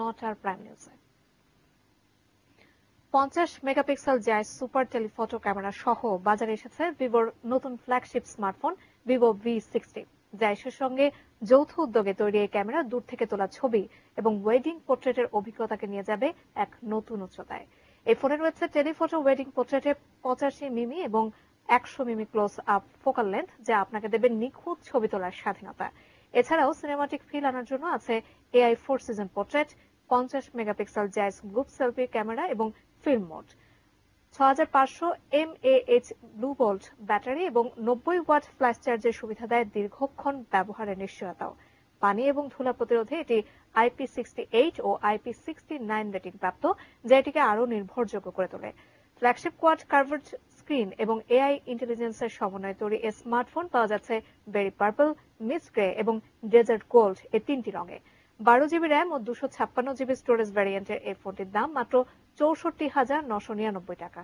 Not R prime নিউজে। 50 megapixel giant super telephoto camera সহ বাজারে এসেছে ভিভোর নতুন ফ্ল্যাগশিপ স্মার্টফোন ভিভো V60। জায়ান্টের সঙ্গে যৌথ উদ্যোগে তৈরি এই ক্যামেরা দূর থেকে তোলা ছবি এবং ওয়েডিং পোর্ট্রেটের অভিজ্ঞতাকে নিয়ে যাবে এক নতুন উচ্চতায়। এই ফোনে রয়েছে টেলিফটো ওয়েডিং পোর্ট্রেটে 85 মিমি এবং 100 মিমি ক্লোজ আপ ফোকাল লেন্থ, যা আপনাকে দেবে নিখুঁত ছবি তোলার স্বাধীনতা। এছাড়াও সিনেমাটিক ফিল আনার জন্য আছে AI 4 season portrait, 50 megapixel giant group selfie camera এবং film mode, 6500 mAh blue volt battery এবং 90 ওয়াট ফ্ল্যাশ চার্জের সুবিধা দেয় দীর্ঘক্ষণ ব্যবহারের নিশ্চয়তাও। পানি এবং ধুলা প্রতিরোধে এটি IP68 ও IP69 রেটিং প্রাপ্ত, যা এটিকে আরও নির্ভরযোগ্য করে তোলে। ফ্ল্যাগশিপ কোয়াড কার্ভড স্ক্রিন এবং AI ইন্টেলিজেন্সের সমন্বয়ে তৈরি এই স্মার্টফোন পাওয়া যাচ্ছে বেরি পার্পল, মিস্ট গ্রে এবং ডেজার্ট গোল্ড এই তিনটি রঙে। 12 জিবি র্যাম ও 256 জিবি স্টোরেজ ভ্যারিয়েন্টের এই ফোনটির দাম মাত্র 64,999 টাকা।